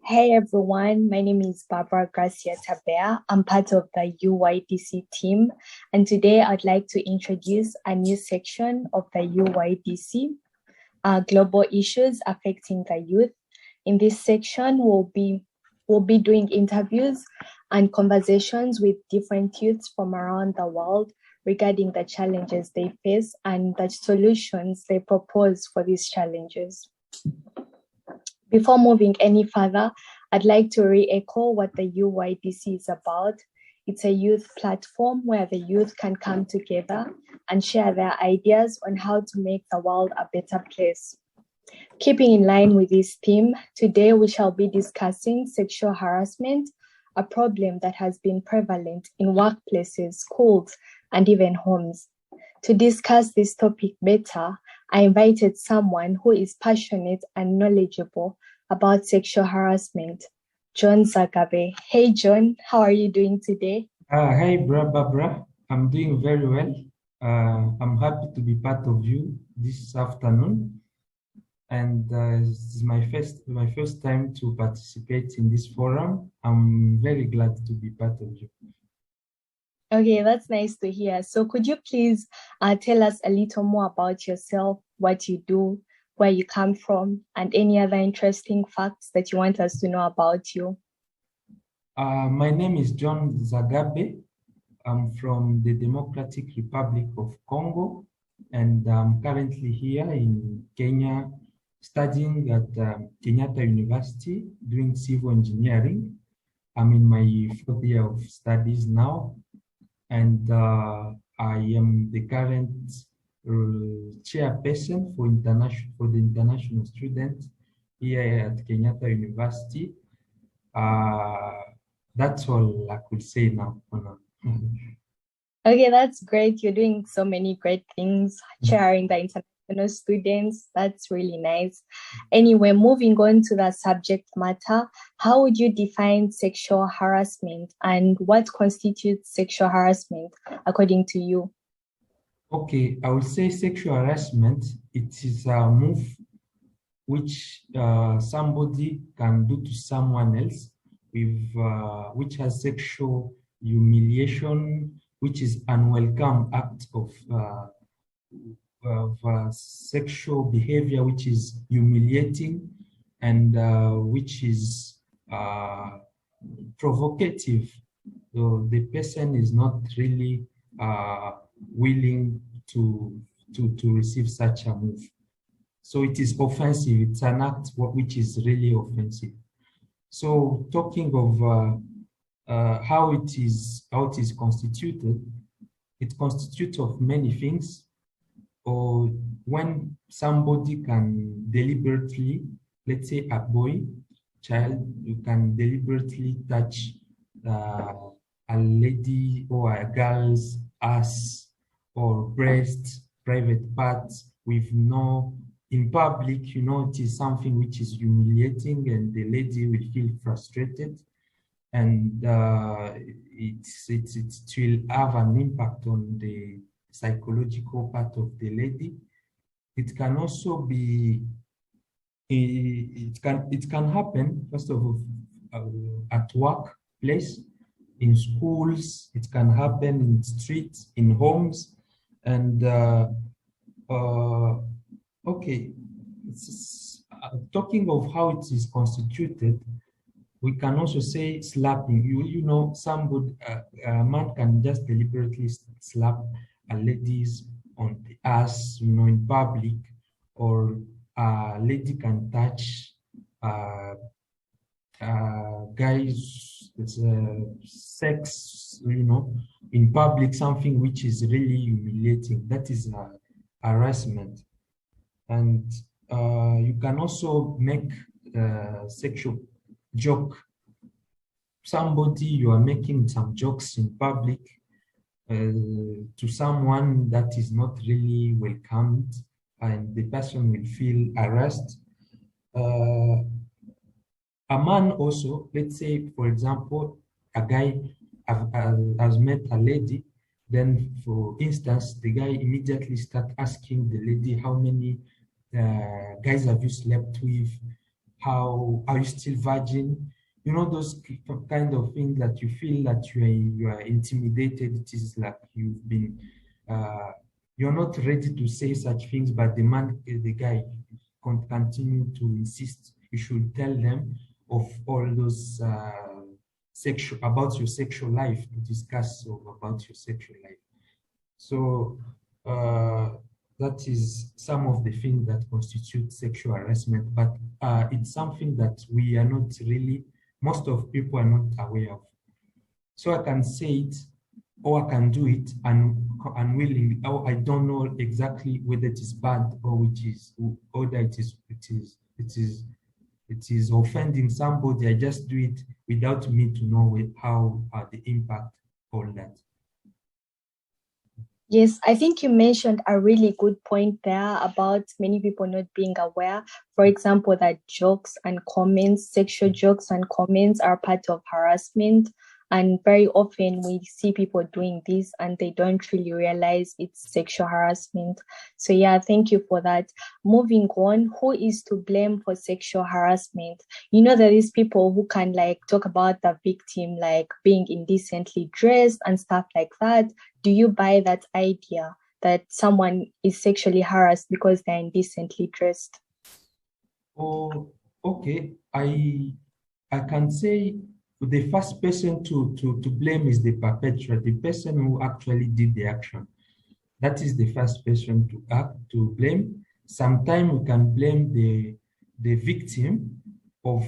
Hey everyone, my name is Barbara Gracia Tabea. I'm part of the UYDC team, and today I'd like to introduce a new section of the UYDC, Global Issues Affecting the Youth. In this section, we'll be doing interviews and conversations with different youths from around the world regarding the challenges they face and the solutions they propose for these challenges. Before moving any further, I'd like to re-echo what the UYDC is about. It's a youth platform where the youth can come together and share their ideas on how to make the world a better place. Keeping in line with this theme, today we shall be discussing sexual harassment, a problem that has been prevalent in workplaces, schools, and even homes. To discuss this topic better, I invited someone who is passionate and knowledgeable about sexual harassment, John Zagabe. Hey, John, how are you doing today? Hi, Barbara. I'm doing very well. I'm happy to be part of you this afternoon. And this is my first time to participate in this forum. I'm very glad to be part of you. Okay, that's nice to hear. So could you please tell us a little more about yourself, what you do, where you come from, and any other interesting facts that you want us to know about you? My name is John Zagabe. I'm from the Democratic Republic of Congo, and I'm currently here in Kenya studying at Kenyatta University doing civil engineering. I'm in my 4th year of studies now, and I am the current chairperson for the international students here at Kenyatta University. That's all I could say now. Okay, that's great. You're doing so many great things, chairing the international students. That's really nice. Anyway, moving on to the subject matter, how would you define sexual harassment and what constitutes sexual harassment according to you? Okay, I would say sexual harassment, it is a move which somebody can do to someone else with which has sexual humiliation, which is unwelcome act of sexual behavior, which is humiliating and which is provocative. So the person is not really willing to receive such a move. So it is offensive. It's an act which is really offensive. So talking of how it is constituted, it constitutes of many things. Or when somebody can deliberately, let's say a child, you can deliberately touch a lady or a girl's ass or breast, private parts with no, in public, it is something which is humiliating and the lady will feel frustrated, and it will have an impact on the psychological part of the lady. It can also be, it can happen, first of all, at workplace, in schools, it can happen in streets, in homes, and okay, talking of how it is constituted, we can also say slapping. Somebody, a man can just deliberately slap a lady's on the ass, in public, or a lady can touch guys, it's sex, in public, something which is really humiliating. That is harassment. And you can also make sexual joke. Somebody, you are making some jokes in public to someone that is not really welcomed, and the person will feel harassed. A man also, let's say, for example, a guy has met a lady, then, for instance, the guy immediately start asking the lady, how many guys have you slept with? how are you still virgin? You know, those kind of things that you feel that you are intimidated. It is like you've been, you're not ready to say such things, but the guy continue to insist. You should tell them of all those about your sexual life, to discuss about your sexual life. So that is some of the things that constitute sexual harassment, but it's something that we are not really, most of people are not aware of. So I can say it, or I can do it unwillingly, or I don't know exactly whether it is bad or that it is offending somebody. I just do it without me to know how the impact all that. Yes, I think you mentioned a really good point there about many people not being aware. For example, that jokes and comments, sexual jokes and comments are part of harassment. And very often we see people doing this and they don't really realize it's sexual harassment. So yeah, thank you for that. Moving on, who is to blame for sexual harassment? You know, there is people who can like talk about the victim like being indecently dressed and stuff like that. Do you buy that idea that someone is sexually harassed because they're indecently dressed? Oh, okay. I can say the first person to blame is the perpetrator, the person who actually did the action. That is the first person to blame. Sometimes we can blame the victim of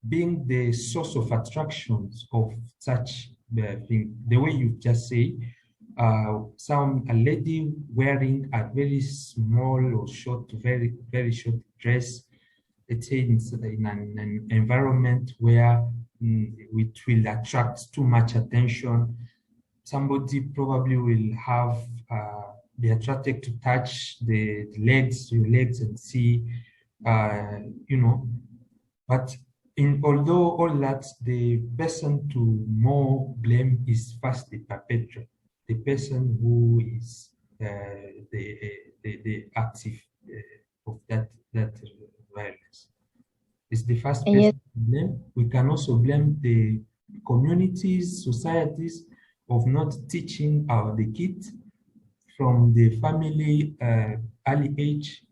being the source of attractions of such thing. The way you just say, a lady wearing a very small or short, very short dress, let's say in an environment where it will attract too much attention. Somebody probably will have be attracted to touch your legs and see, you know. But although all that, the person to more blame is first the perpetrator, the person who is the active of that violence. It's the first person Yes. to blame. We can also blame the communities, societies of not teaching the kids from the family early age.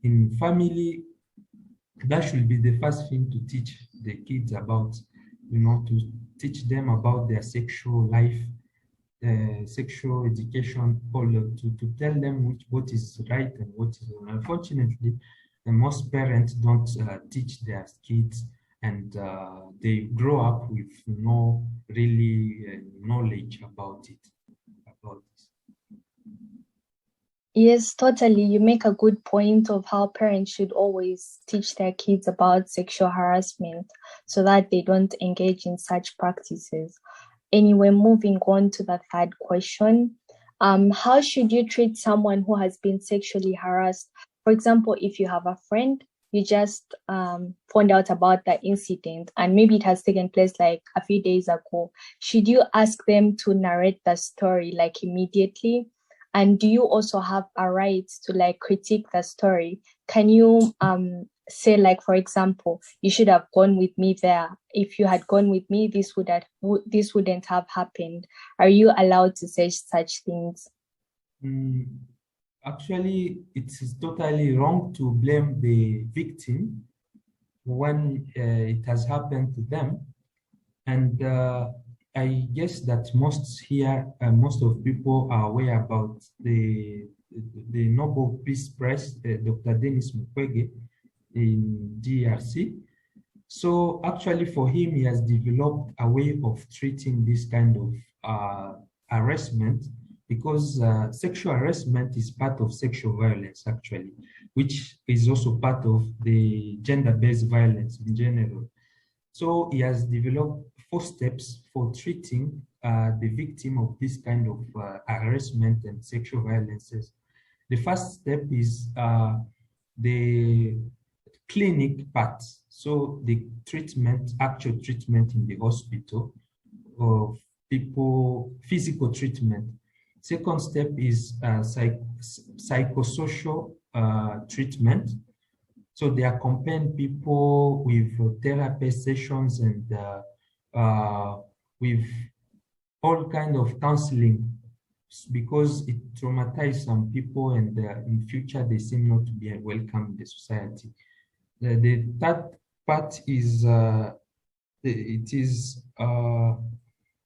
In family, that should be the first thing to teach the kids about, to teach them about their sexual life, sexual education, to tell them what is right and what is wrong. Unfortunately, most parents don't teach their kids, and they grow up with no really knowledge about it. Yes, totally. You make a good point of how parents should always teach their kids about sexual harassment so that they don't engage in such practices. Anyway, moving on to the third question. How should you treat someone who has been sexually harassed? For example, if you have a friend, you just found out about the incident and maybe it has taken place like a few days ago. Should you ask them to narrate the story like immediately? And do you also have a right to like critique the story? Can you say like, for example, you should have gone with me there. If you had gone with me, this wouldn't have happened. Are you allowed to say such things? Actually, it is totally wrong to blame the victim when it has happened to them. And I guess that most of people are aware about the Nobel Peace Prize, Dr. Denis Mukwege in DRC. So actually for him, he has developed a way of treating this kind of harassment, because sexual harassment is part of sexual violence, actually, which is also part of the gender-based violence in general. So he has developed 4 steps for treating the victim of this kind of harassment and sexual violences. The first step is the clinic part. So the actual treatment in the hospital of people, physical treatment. Second step is psychosocial treatment. So they accompany people with therapy sessions and with all kind of counseling, because it traumatized some people, and in future they seem not to be welcome in the society. The third part is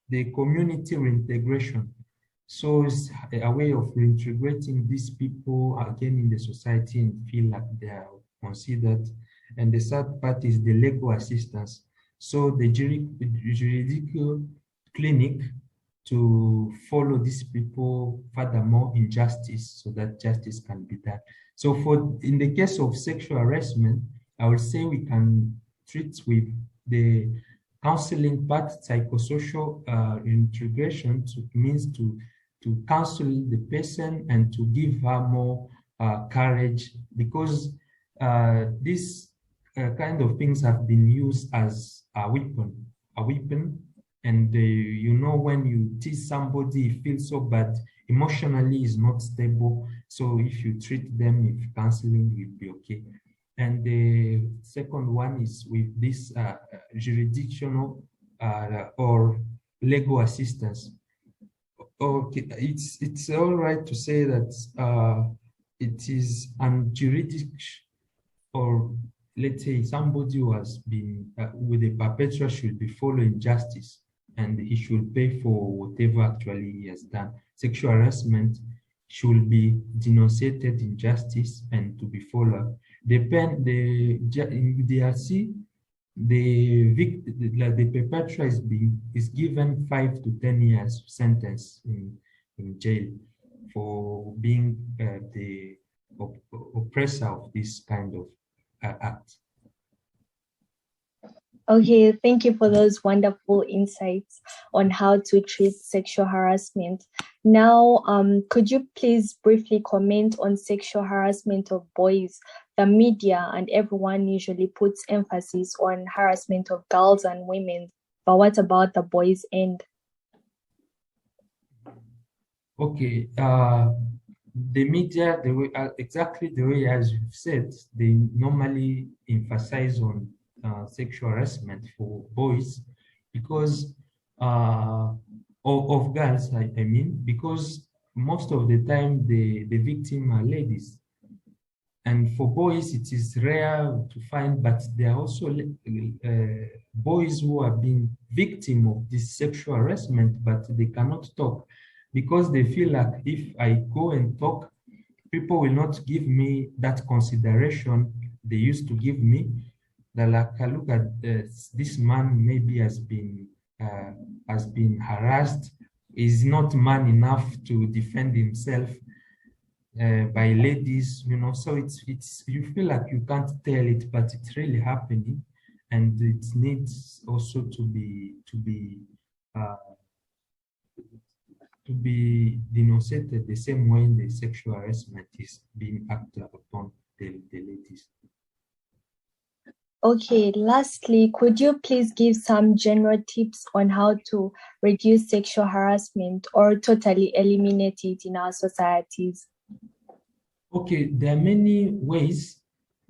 the community reintegration. So it's a way of reintegrating these people again in the society and feel like they are considered. And the third part is the legal assistance. So the juridical clinic to follow these people furthermore in justice, so that justice can be done. So in the case of sexual harassment, I would say we can treat with the counseling part. Psychosocial integration means to counsel the person and to give her more courage, because these kind of things have been used as a weapon. And you know, when you tease somebody, you feel so bad, emotionally is not stable. So if you treat them with counseling, it will be okay. And the second one is with this jurisdictional or legal assistance. Okay, it's all right to say that it is an juridic, or let's say somebody who has been with a perpetrator should be following justice, and he should pay for whatever actually he has done. Sexual harassment should be denunciated in justice and to be followed. In DRC, the perpetrator is given 5 to 10 years sentence in jail for being the oppressor of this kind of act. Okay, thank you for those wonderful insights on how to treat sexual harassment. Now, could you please briefly comment on sexual harassment of boys? The media and everyone usually puts emphasis on harassment of girls and women, but what about the boys' end? Okay, the media, exactly the way as you've said, they normally emphasize on sexual harassment for boys because of girls, I mean, because most of the time the victim are ladies. And for boys, it is rare to find, but there are also boys who have been victim of this sexual harassment, but they cannot talk because they feel like if I go and talk, people will not give me that consideration they used to give me. That like, look at this man maybe has been harassed, is not man enough to defend himself by ladies, you know. So it's you feel like you can't tell it, but it's really happening, and it needs also to be denunciated the same way the sexual harassment is being acted upon the ladies. Okay, lastly, could you please give some general tips on how to reduce sexual harassment or totally eliminate it in our societies? Okay, there are many ways.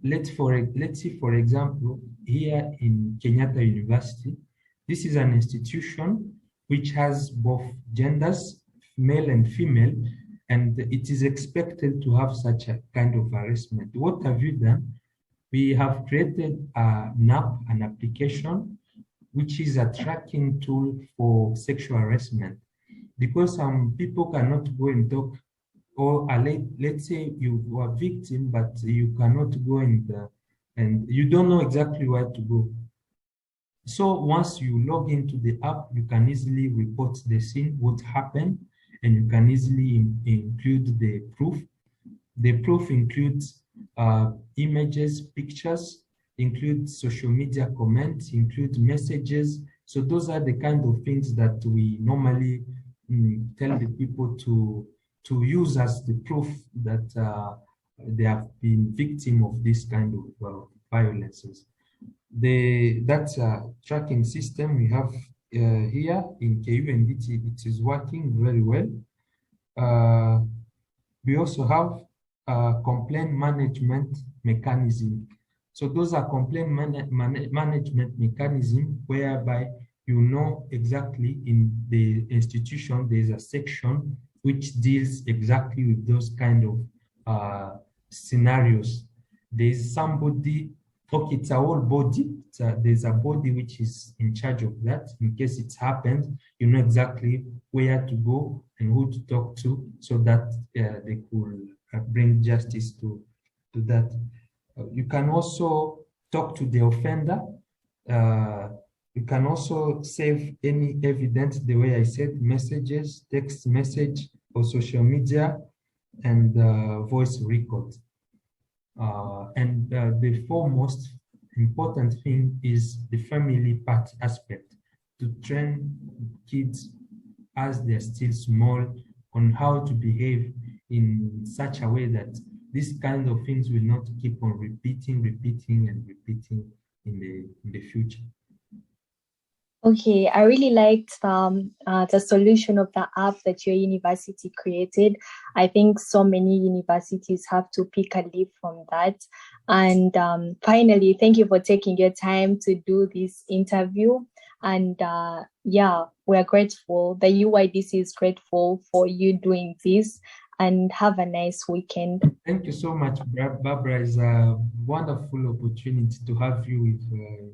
Let's see, for example, here in Kenyatta University, this is an institution which has both genders, male and female, and it is expected to have such a kind of harassment. What have you done? We have created an app, an application, which is a tracking tool for sexual harassment, because some people cannot go and talk, or let's say you are a victim, but you cannot go and you don't know exactly where to go. So once you log into the app, you can easily report the scene, what happened, and you can easily include the proof. The proof includes images, pictures, include social media comments, include messages. So those are the kind of things that we normally tell the people to use as the proof that they have been victim of this kind of violences. That tracking system we have here in KU, and it is working very well. We also have a complaint management mechanism. So those are complaint management mechanism whereby you know exactly in the institution there's a section which deals exactly with those kind of scenarios. There's somebody, okay, it's a whole body. There's a body which is in charge of that. In case it happens, you know exactly where to go and who to talk to so that they could bring justice to that. You can also talk to the offender. You can also save any evidence, the way I said, messages, text message, or social media, and voice record. And the foremost important thing is the family part aspect, to train kids as they're still small on how to behave in such a way that these kind of things will not keep on repeating in the future. Okay, I really liked the solution of the app that your university created. I think so many universities have to pick a leaf from that. And finally, thank you for taking your time to do this interview. And yeah, we're grateful. The UYDC is grateful for you doing this. And have a nice weekend. Thank you so much, Barbara. It's a wonderful opportunity to have you with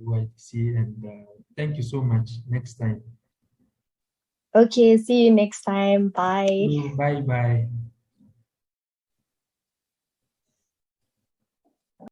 UYDC, and thank you so much. Next time. Okay, see you next time. Bye. Bye.